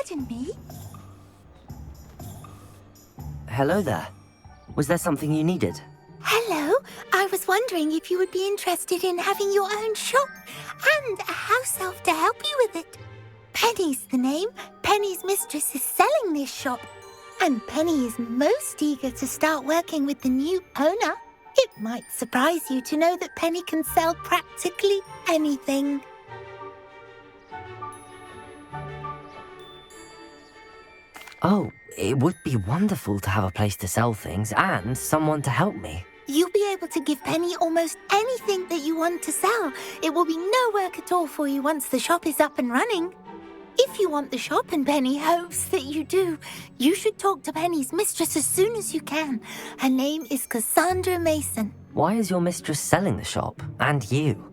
Pardon me? Hello there. Was there something you needed? Hello. I was wondering if you would be interested in having your own shop and a house elf to help you with it. Penny's the name. Penny's mistress is selling this shop. And Penny is most eager to start working with the new owner. It might surprise you to know that Penny can sell practically anything. Oh, it would be wonderful to have a place to sell things and someone to help me. You'll be able to give Penny almost anything that you want to sell. It will be no work at all for you once the shop is up and running. If you want the shop and Penny hopes that you do, you should talk to Penny's mistress as soon as you can. Her name is Cassandra Mason. Why is your mistress selling the shop? And you?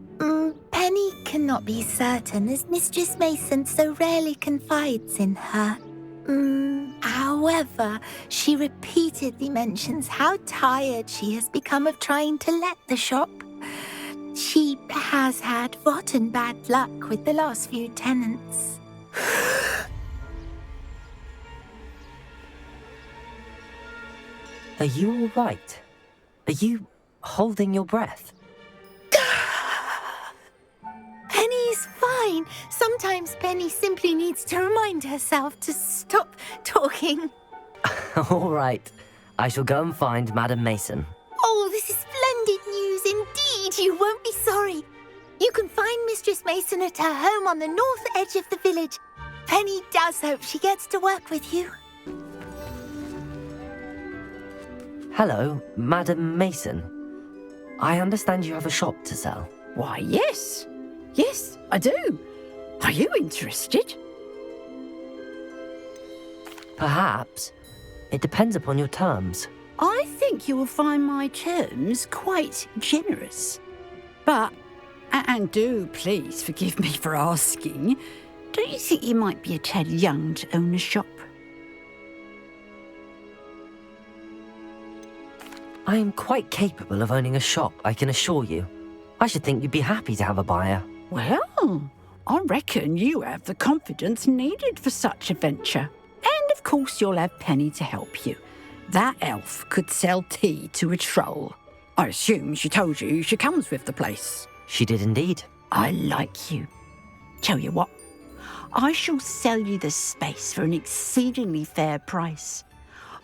Penny cannot be certain as Mistress Mason so rarely confides in her. However, she repeatedly mentions how tired she has become of trying to let the shop. She has had rotten bad luck with the last few tenants. Are you all right? Are you holding your breath? Penny's fine. Sometimes Penny simply needs to remind herself to stop talking. All right. I shall go and find Madam Mason. Oh, this is splendid news indeed. You won't be sorry. You can find Mistress Mason at her home on the north edge of the village. Penny does hope she gets to work with you. Hello, Madam Mason. I understand you have a shop to sell. Why, yes. Yes, I do. Are you interested? Perhaps. It depends upon your terms. I think you will find my terms quite generous. But, and do please forgive me for asking, don't you think you might be a tad young to own a shop? I am quite capable of owning a shop, I can assure you. I should think you'd be happy to have a buyer. Well, I reckon you have the confidence needed for such a venture. And of course you'll have Penny to help you. That elf could sell tea to a troll. I assume she told you she comes with the place. She did indeed. I like you. Tell you what, I shall sell you the space for an exceedingly fair price.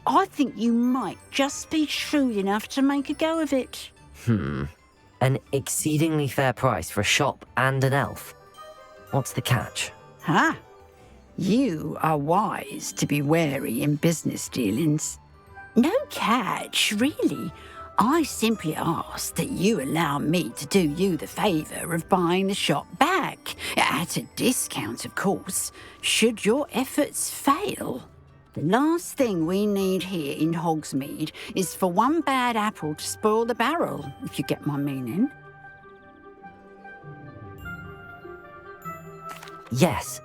I think you might just be shrewd enough to make a go of it. An exceedingly fair price for a shop and an elf. What's the catch? Huh? You are wise to be wary in business dealings. No catch, really. I simply ask that you allow me to do you the favour of buying the shop back, at a discount, of course, should your efforts fail. The last thing we need here in Hogsmeade is for one bad apple to spoil the barrel, if you get my meaning. Yes.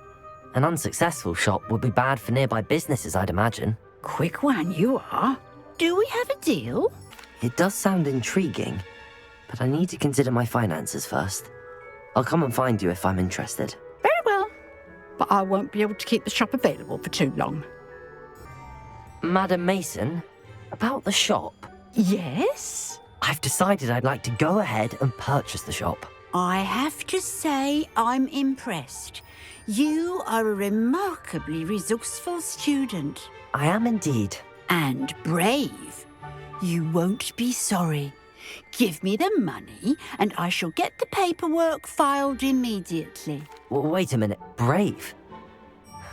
An unsuccessful shop would be bad for nearby businesses, I'd imagine. Quick one you are. Do we have a deal? It does sound intriguing, but I need to consider my finances first. I'll come and find you if I'm interested. Very well. But I won't be able to keep the shop available for too long. Madam Mason, about the shop. Yes? I've decided I'd like to go ahead and purchase the shop. I have to say I'm impressed. You are a remarkably resourceful student. I am indeed. And brave. You won't be sorry. Give me the money and I shall get the paperwork filed immediately. Wait a minute, brave?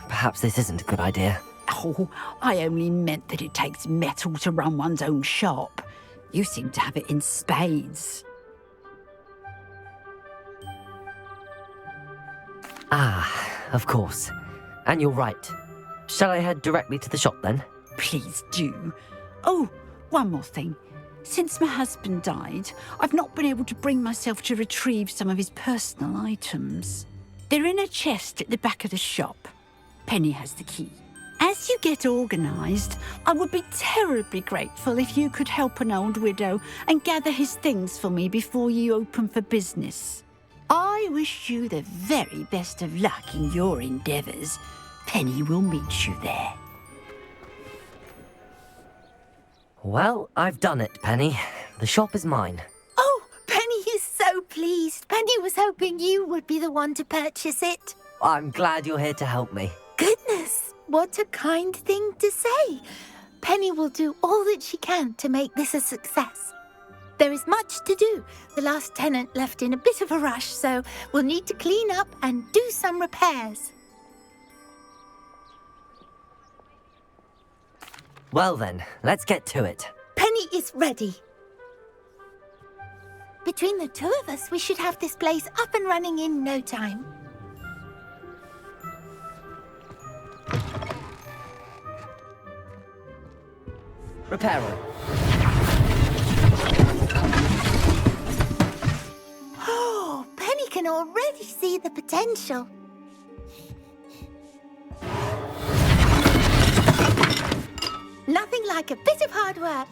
Perhaps this isn't a good idea. Oh, I only meant that it takes metal to run one's own shop. You seem to have it in spades. Ah, of course. And you're right. Shall I head directly to the shop then? Please do. Oh, one more thing. Since my husband died, I've not been able to bring myself to retrieve some of his personal items. They're in a chest at the back of the shop. Penny has the key. As you get organised, I would be terribly grateful if you could help an old widow and gather his things for me before you open for business. I wish you the very best of luck in your endeavours. Penny will meet you there. Well, I've done it, Penny. The shop is mine. Oh, Penny is so pleased. Penny was hoping you would be the one to purchase it. I'm glad you're here to help me. Goodness, what a kind thing to say. Penny will do all that she can to make this a success. There is much to do. The last tenant left in a bit of a rush, so we'll need to clean up and do some repairs. Well then, let's get to it. Penny is ready. Between the two of us, we should have this place up and running in no time. Repairer. Oh, Penny can already see the potential. Nothing like a bit of hard work.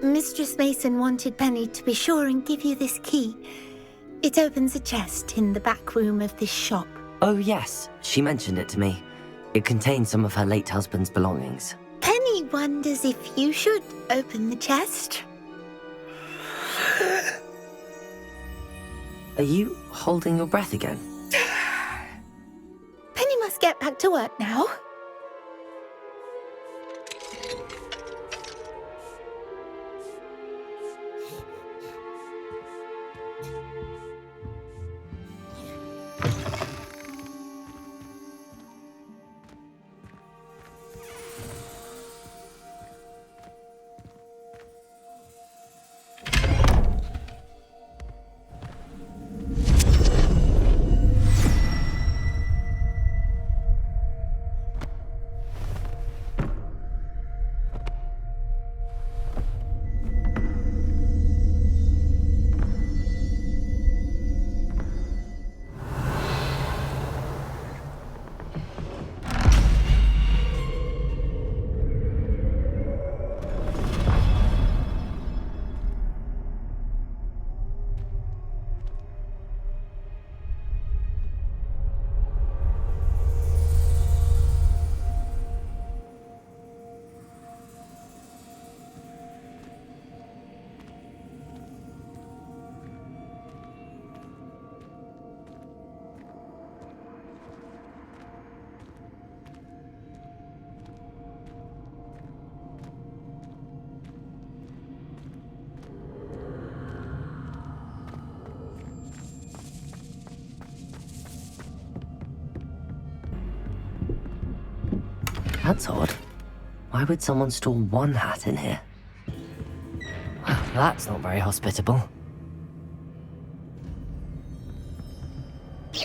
Mistress Mason wanted Penny to be sure and give you this key. It opens a chest in the back room of this shop. Oh yes, she mentioned it to me. It contains some of her late husband's belongings. Penny wonders if you should open the chest. Are you holding your breath again? Penny must get back to work now. That's odd. Why would someone store one hat in here? Well, that's not very hospitable.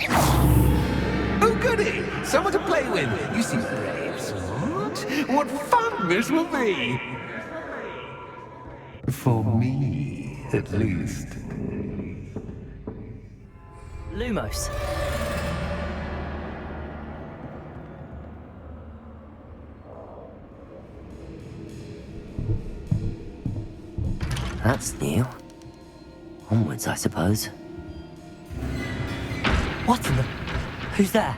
Oh, goody! Someone to play with. You seem brave, smart. What fun this will be! For me, at least. Lumos. That's new. Onwards, I suppose. What in the... Who's there?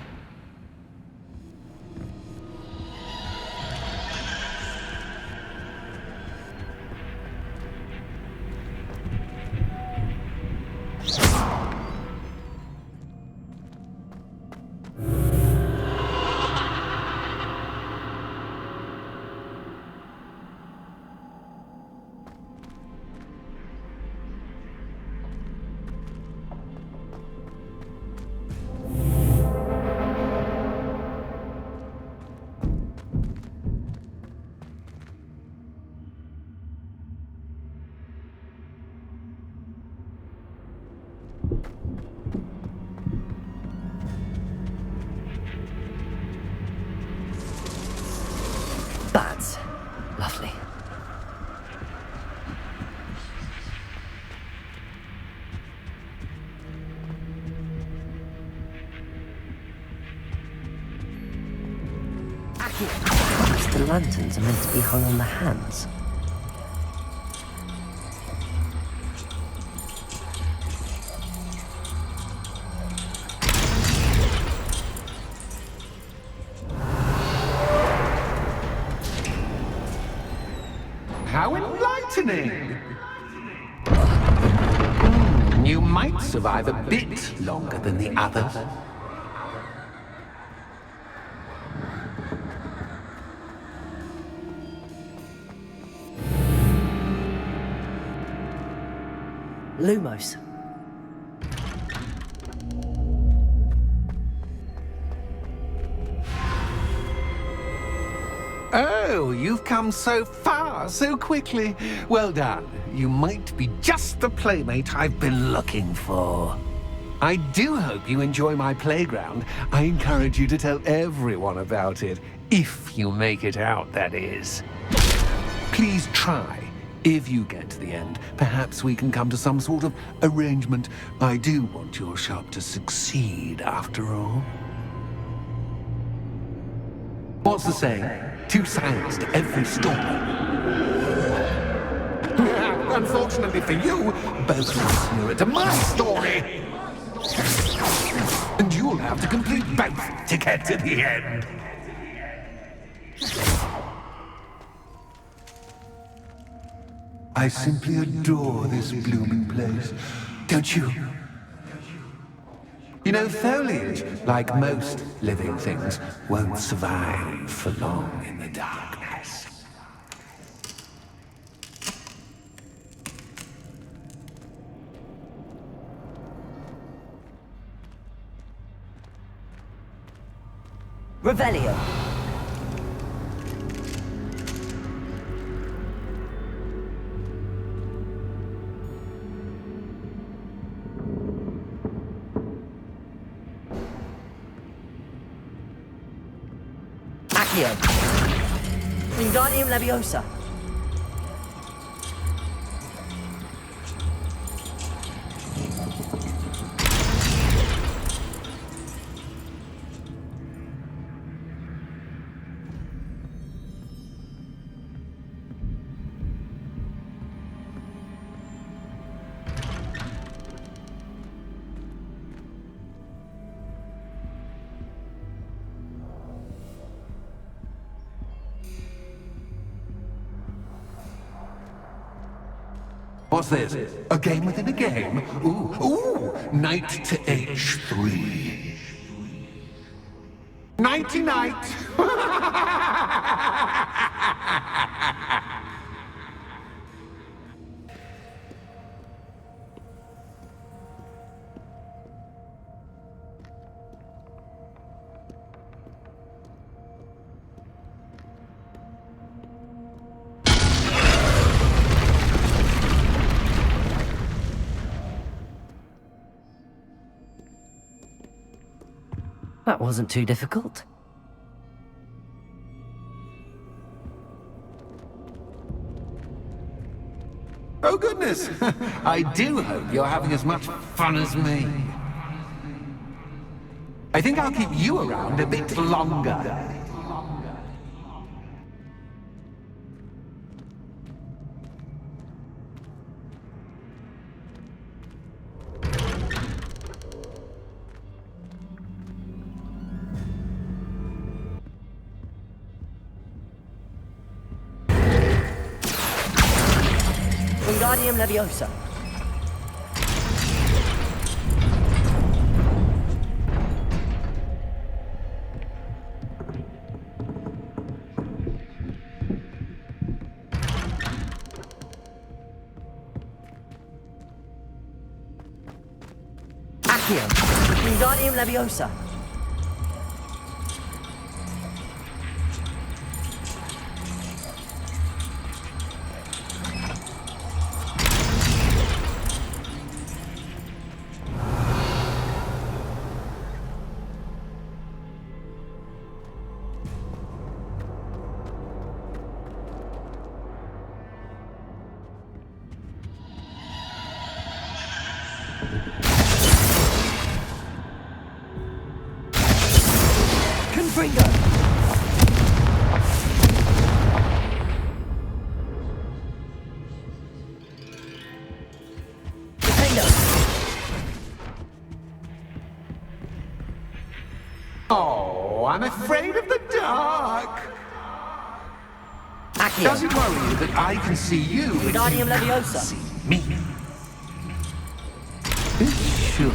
Bats. Lovely. The lanterns are meant to be hung on the hands. how enlightening! You might survive a bit longer than the others. Lumos. Oh, you've come so far so quickly. Well done. You might be just the playmate I've been looking for. I do hope you enjoy my playground. I encourage you to tell everyone about it. If you make it out, that is. Please try. If you get to the end, perhaps we can come to some sort of arrangement. I do want your shop to succeed, after all. What's the saying? Two sides to every story. Unfortunately for you, both are nearer to my story. And you'll have to complete both to get to the end. I simply adore this blooming place, don't you? You know, foliage, like most living things, won't survive for long in the darkness. Revelio. Accio. Wingardium Leviosa. What's this? A game within a game? Ooh, knight to H3. Nighty-night! That wasn't too difficult. Oh goodness! I do hope you're having as much fun as me. I think I'll keep you around a bit longer. Wingardium Leviosa. Accio. Wingardium Leviosa. Confringo. Defendo. Oh, I'm afraid of the dark. Does it worry you that I can see you, but you Wingardium can't Leviosa. see me? It should.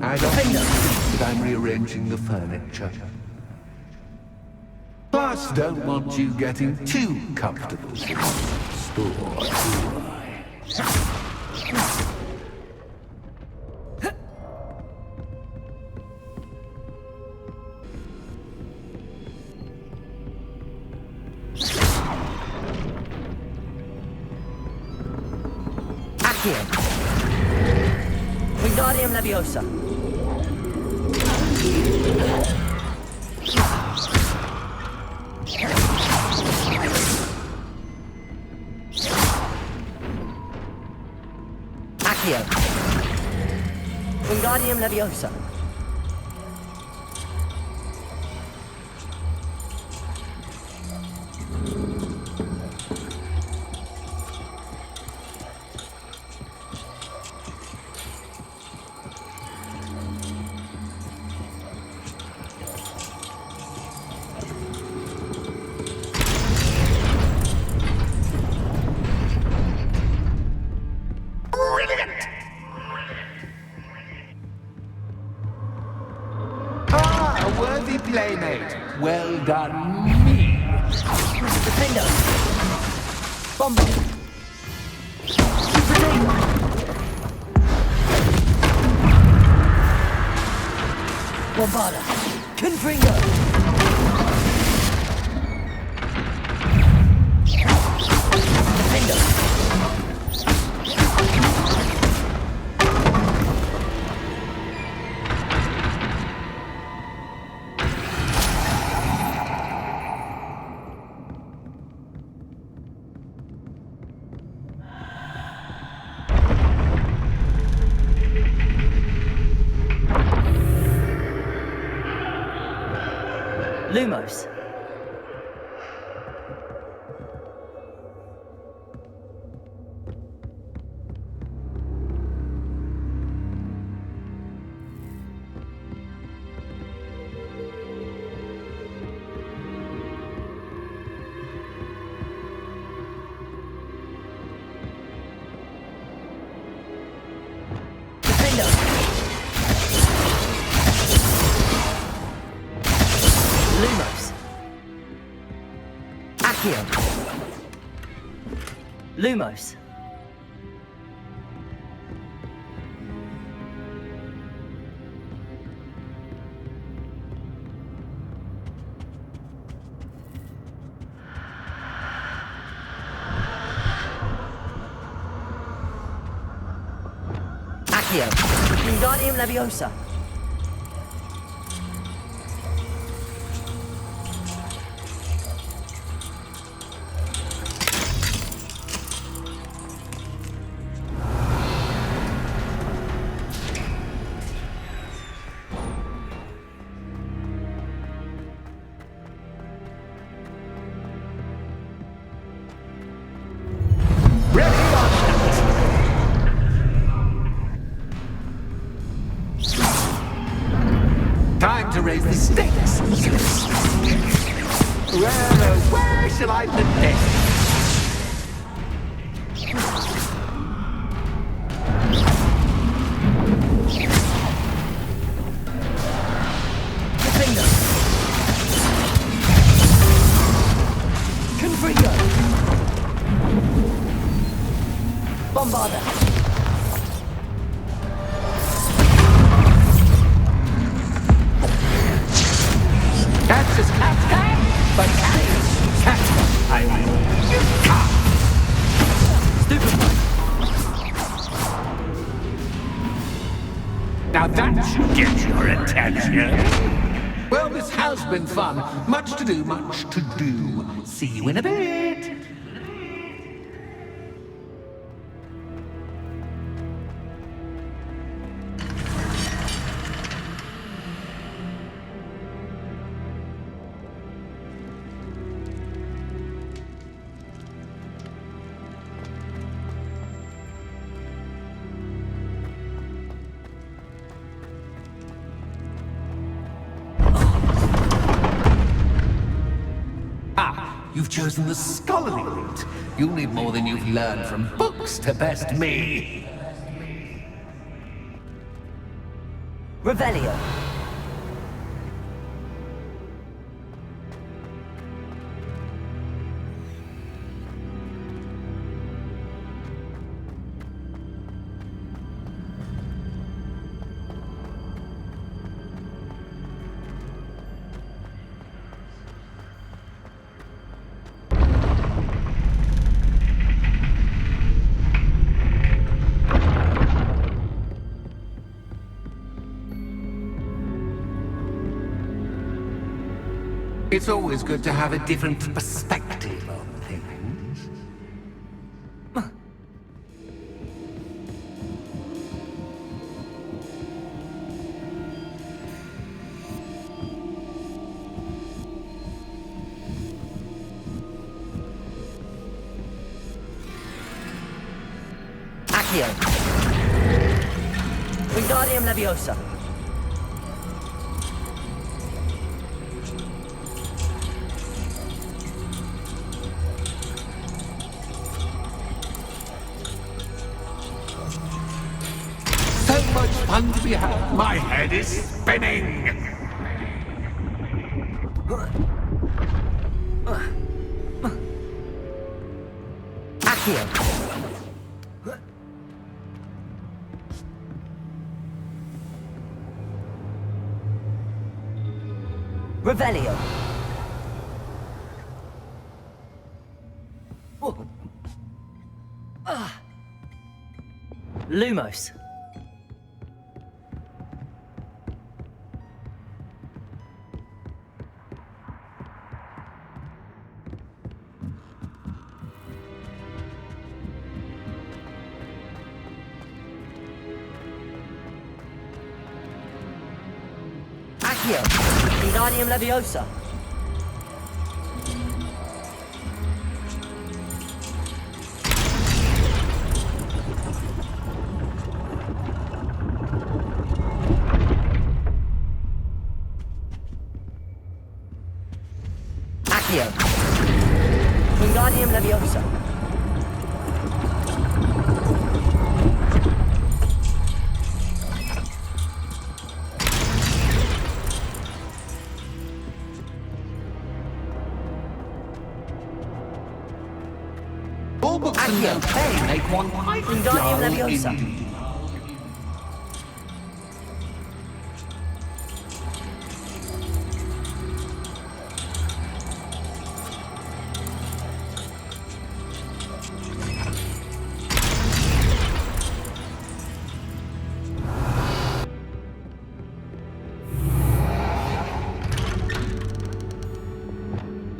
I don't think that I'm rearranging the furniture. Plus, don't want you getting too comfortable in the store, do I? Accio. Wingardium Leviosa. Accio. Wingardium Leviosa. Ah, a worthy playmate. Well done, me. Defender. Bomber. Protego. Bombarda. Confringo. Defender. Lumos. Defender. Lumos. Accio. Lumos. Accio. Wingardium Leviosa. Time to raise the stakes. Well, where shall I put this? Defender. Confringo. Bombarda. That's just cat, but cat is cat. I mean, Stupefy. now that should get your attention. Well, this has been fun. Much to do, much to do. See you in a bit. chosen the scholarly route. You'll need more than you've learned from books to best me. Revelio. It's always good to have a different perspective on things. Accio. Wingardium Leviosa. So much fun to be had. My head is spinning. Accio. Revelio. Lumos. Accio. Wingardium Leviosa. Accio. Wingardium Leviosa. All books and Accio. notes Hey. make one quite Wingardium dull Leviosa. indeed.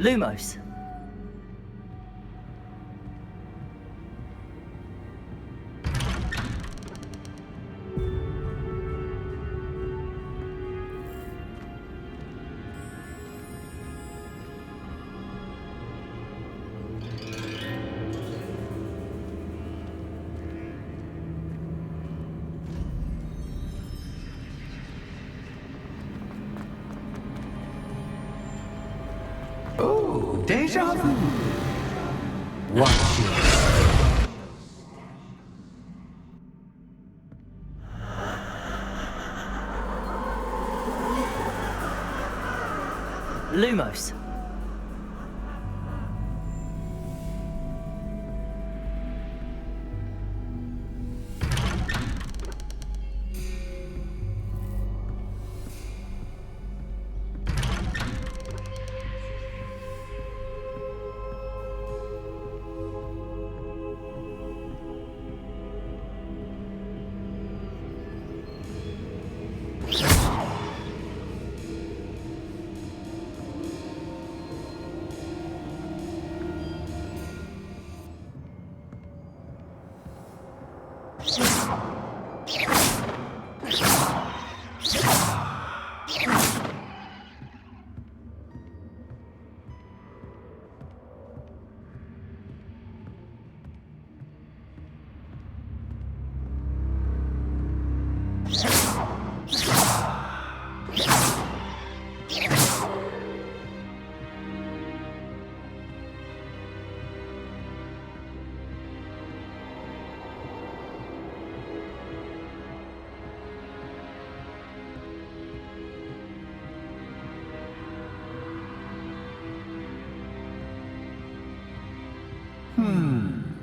Lumos. Oh, deja vu. Watch it. Lumos.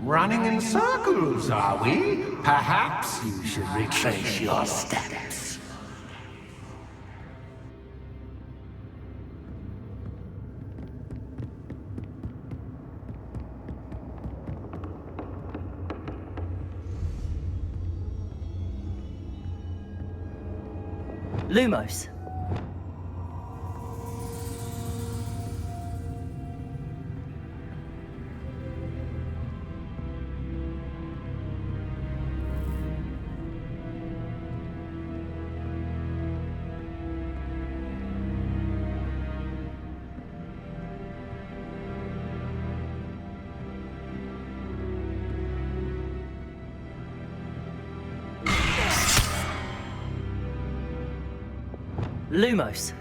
Running in circles, are we? Perhaps you should retrace your steps. Lumos. Lumos.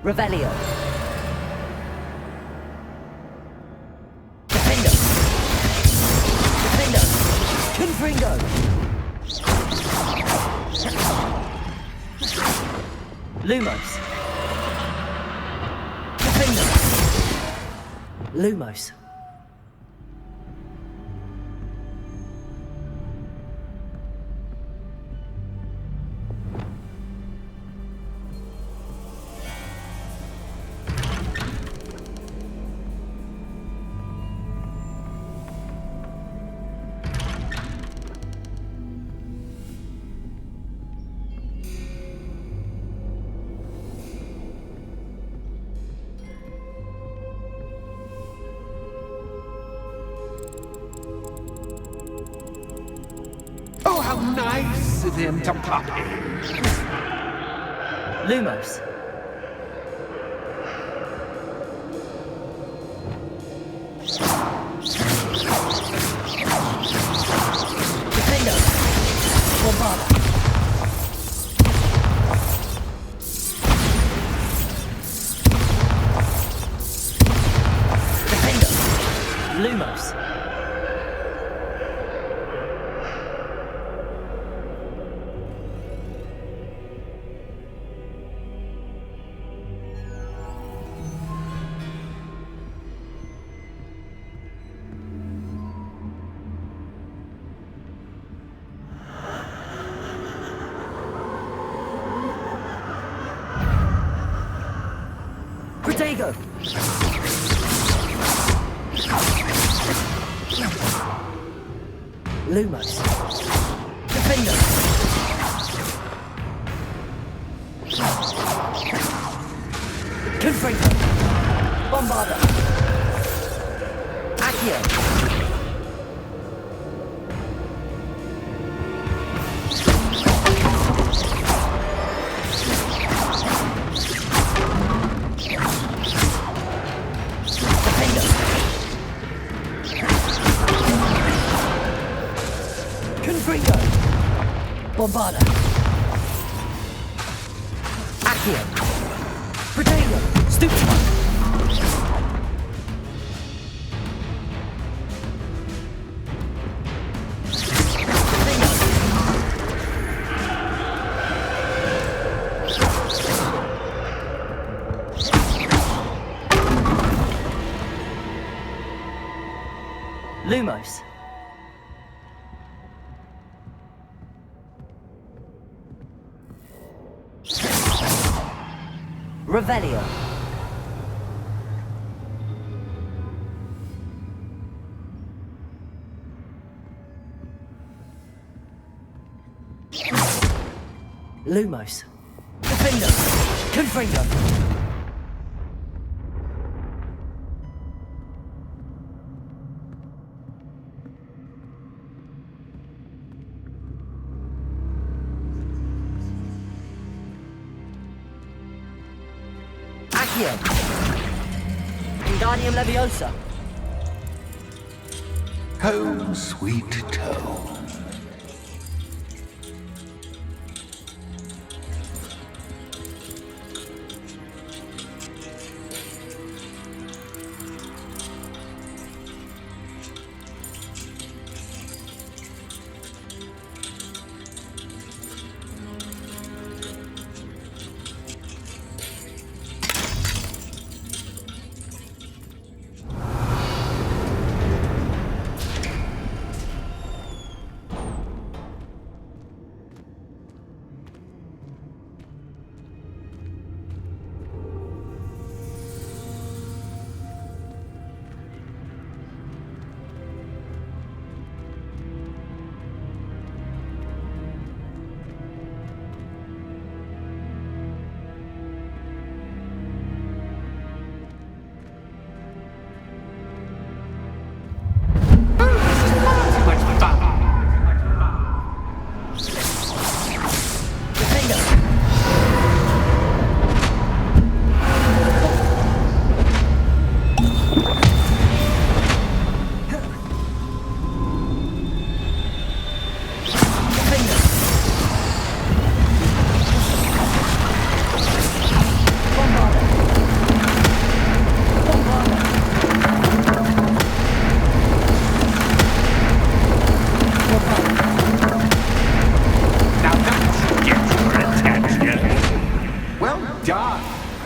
Revelio. Defendo. Defendo. Confringo. Lumos. Defendo. Lumos. Oh, how nice of him to pop in. Lumos. Defendo. Bombarda. Defendo. Lumos. Protego! Lumos. Defender! Confringo! Bombarda! Accio! Confringo! Bombarda! Accio! Protego! Stupefy! Lumos. Revelio. Lumos. Defender. Confringo. Accio. Wingardium Leviosa. Home sweet home.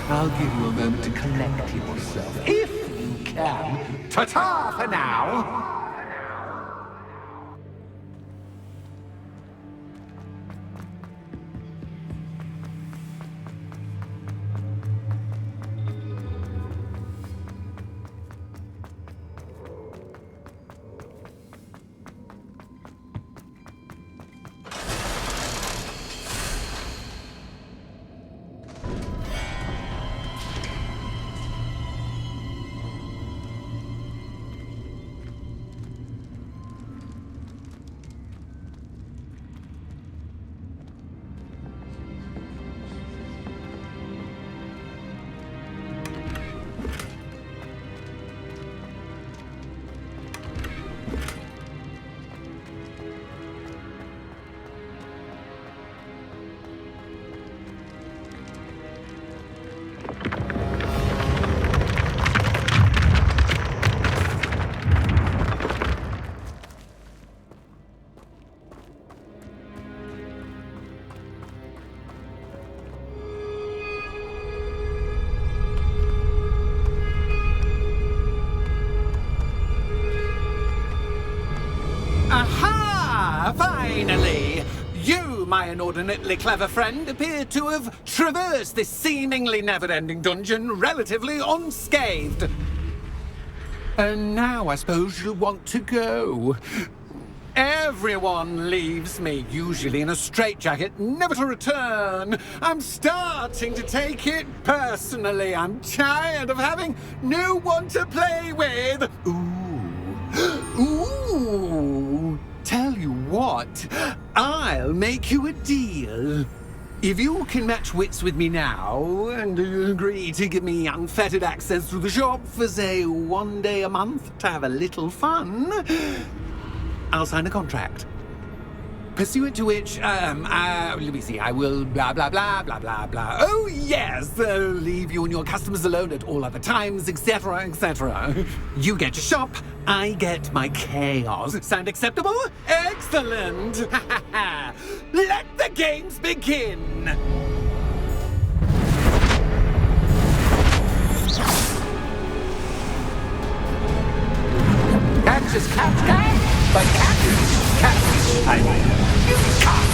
I'll give you a moment to collect yourself, if you can. Ta-ta for now! Aha! Finally! You, my inordinately clever friend, appear to have traversed this seemingly never-ending dungeon relatively unscathed. And now I suppose you'll want to go. Everyone leaves me, usually in a straitjacket, never to return. I'm starting to take it personally. I'm tired of having no one to play with. Ooh, tell you what, I'll make you a deal. If you can match wits with me now, and agree to give me unfettered access through the shop for, say, 1 day a month to have a little fun, I'll sign a contract. Pursuant to which, let me see, I will blah, blah, blah, blah, blah, blah. Oh, yes, leave you and your customers alone at all other times, etc., etc. You get your shop, I get my chaos. Sound acceptable? Excellent! Let the games begin! Catch is catch, but catch is catch. You can't.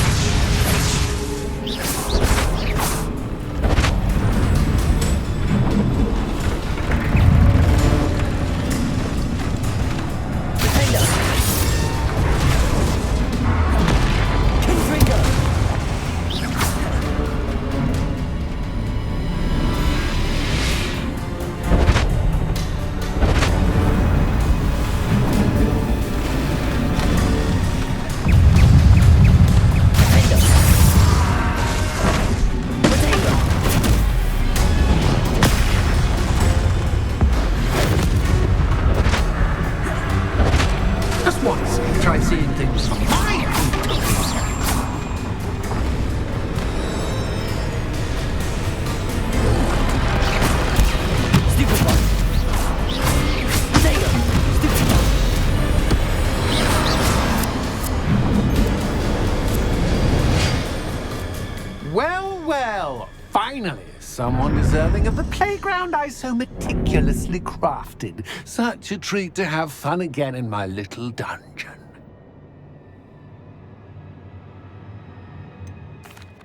Well, well. Finally, someone deserving of the playground I so meticulously crafted. Such a treat to have fun again in my little dungeon.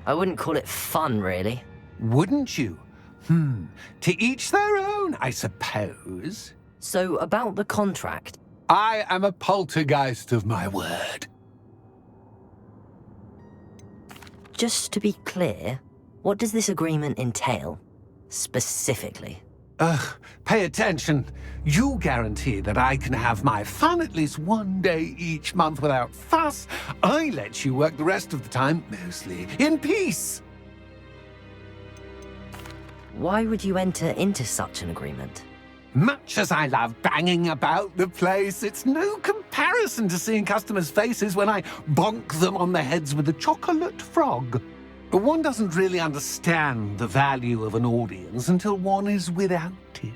I wouldn't call it fun, really. Wouldn't you? To each their own, I suppose. So, about the contract. I am a poltergeist of my word. Just to be clear, what does this agreement entail? Specifically. Pay attention. You guarantee that I can have my fun at least one day each month without fuss. I let you work the rest of the time, mostly in peace. Why would you enter into such an agreement? Much as I love banging about the place, it's no comparison to seeing customers' faces when I bonk them on the heads with a chocolate frog. One doesn't really understand the value of an audience until one is without it.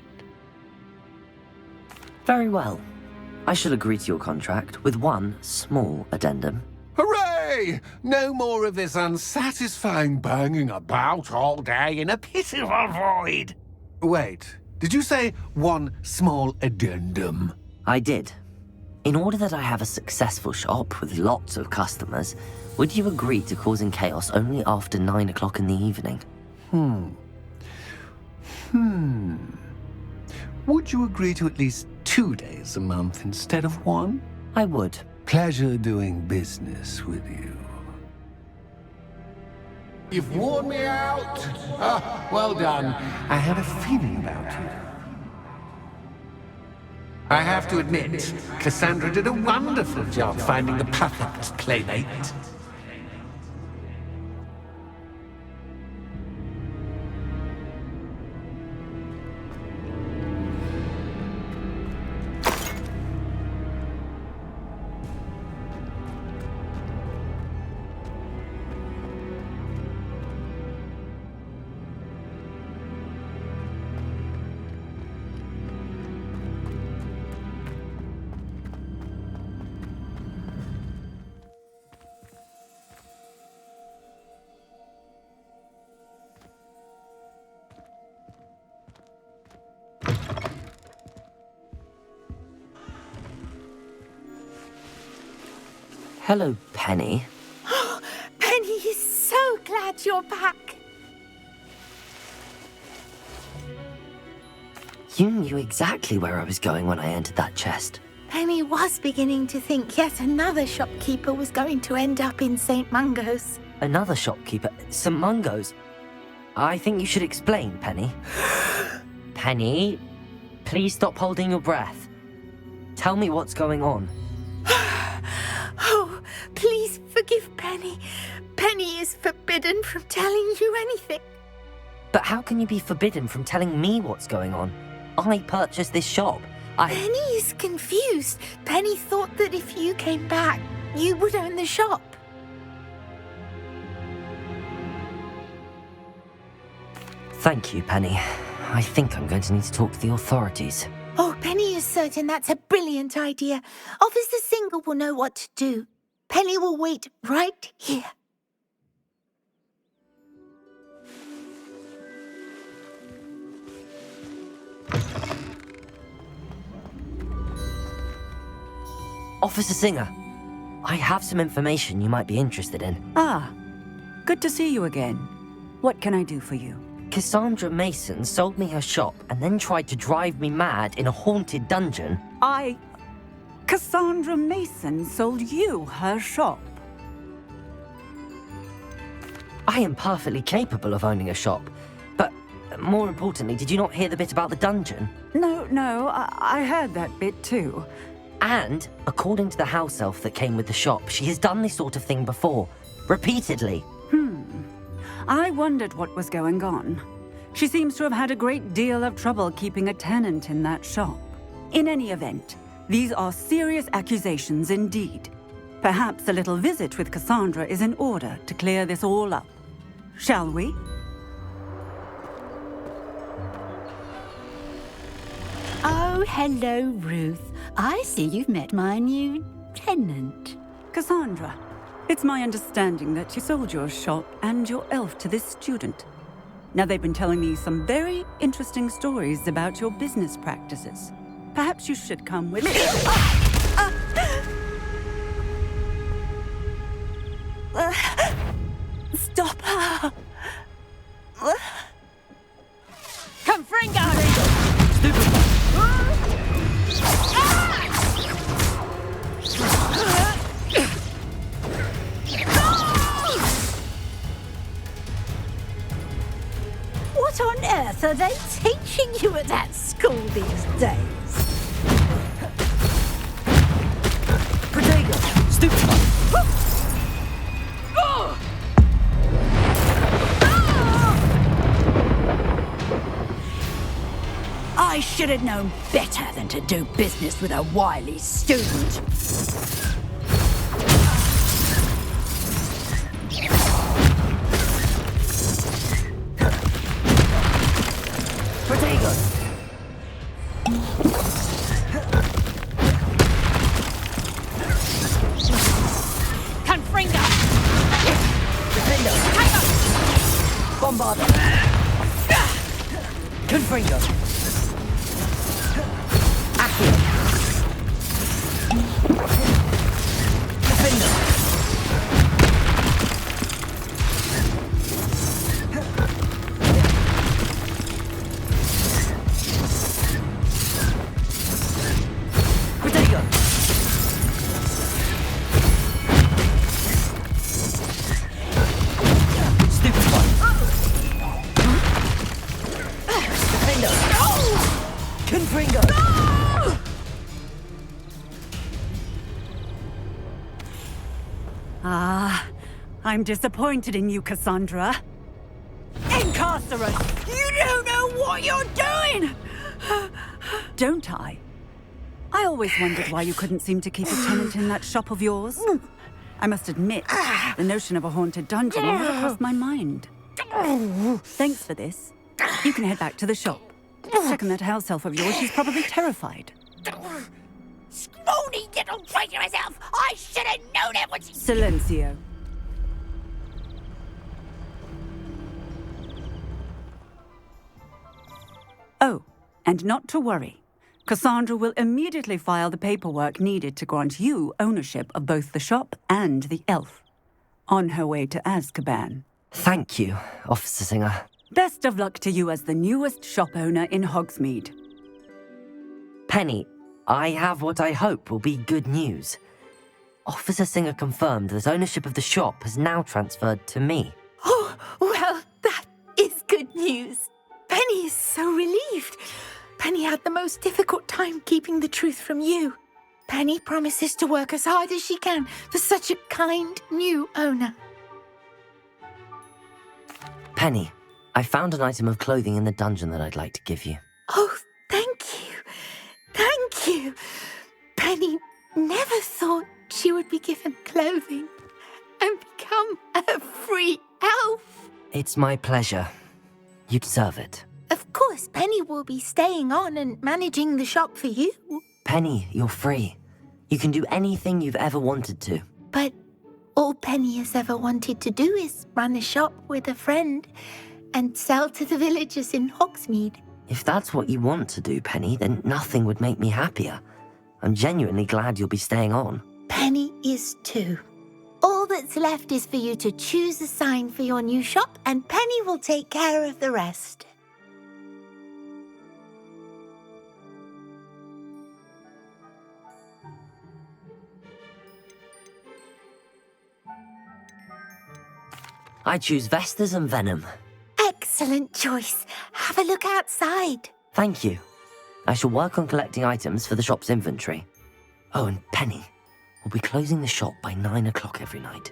Very well. I shall agree to your contract with one small addendum. Hooray! No more of this unsatisfying banging about all day in a pitiful void. Wait, did you say one small addendum? I did. In order that I have a successful shop with lots of customers, would you agree to causing chaos only after 9 o'clock in the evening? Would you agree to at least 2 days a month instead of one? I would. Pleasure doing business with you. You've worn me out. Well done. I had a feeling about you. I have to admit, Cassandra did a wonderful job finding the perfect playmate. Hello, Penny. Penny is so glad you're back. You knew exactly where I was going when I entered that chest. Penny was beginning to think yet another shopkeeper was going to end up in St. Mungo's. Another shopkeeper? St. Mungo's? I think you should explain, Penny. Penny, please stop holding your breath. Tell me what's going on. Oh, please forgive Penny. Penny is forbidden from telling you anything. But how can you be forbidden from telling me what's going on? I purchased this shop. Penny is confused. Penny thought that if you came back, you would own the shop. Thank you, Penny. I think I'm going to need to talk to the authorities. Oh, Penny is certain that's a brilliant idea. Officer Singer will know what to do. Penny will wait right here. Officer Singer, I have some information you might be interested in. Ah, good to see you again. What can I do for you? Cassandra Mason sold me her shop and then tried to drive me mad in a haunted dungeon. Cassandra Mason sold you her shop? I am perfectly capable of owning a shop, but more importantly, did you not hear the bit about the dungeon? No, I heard that bit too. And, according to the house elf that came with the shop, she has done this sort of thing before. Repeatedly. I wondered what was going on. She seems to have had a great deal of trouble keeping a tenant in that shop. In any event, these are serious accusations indeed. Perhaps a little visit with Cassandra is in order to clear this all up. Shall we? Oh, hello, Ruth. I see you've met my new tenant. Cassandra, It's my understanding that you sold your shop and your elf to this student. Now, they've been telling me some very interesting stories about your business practices. Perhaps you should come with me. Stop her! Come, What on earth are they teaching you at that school these days? Protego! Stupefy! I should have known better than to do business with a wily student. Protego! Confringo! Defendo! Bombarda! Confringo! Accio! Defendo! Protego! Stupefy! Defendo! Confringo! I'm disappointed in you, Cassandra. Incarcerate! You don't know what you're doing! Don't I? I always wondered why you couldn't seem to keep a tenant in that shop of yours. I must admit, the notion of a haunted dungeon never crossed my mind. Thanks for this. You can head back to the shop. Second that house elf of yours, she's probably terrified. Scrawny little traitor herself! I should have known it when she... Silencio. Oh, and not to worry. Cassandra will immediately file the paperwork needed to grant you ownership of both the shop and the elf. On her way to Azkaban. Thank you, Officer Singer. Best of luck to you as the newest shop owner in Hogsmeade. Penny, I have what I hope will be good news. Officer Singer confirmed that ownership of the shop has now transferred to me. Oh, well, that is good news. Penny is so relieved. Penny had the most difficult time keeping the truth from you. Penny promises to work as hard as she can for such a kind new owner. Penny, I found an item of clothing in the dungeon that I'd like to give you. Oh, thank you. Thank you. Penny never thought she would be given clothing and become a free elf. It's my pleasure. You deserve it. Of course, Penny will be staying on and managing the shop for you. Penny, you're free. You can do anything you've ever wanted to. But all Penny has ever wanted to do is run a shop with a friend and sell to the villagers in Hogsmeade. If that's what you want to do, Penny, then nothing would make me happier. I'm genuinely glad you'll be staying on. Penny is too. All that's left is for you to choose a sign for your new shop, and Penny will take care of the rest. I choose Vestas and Venom. Excellent choice. Have a look outside. Thank you. I shall work on collecting items for the shop's inventory. Oh, and Penny, we'll be closing the shop by 9 o'clock every night.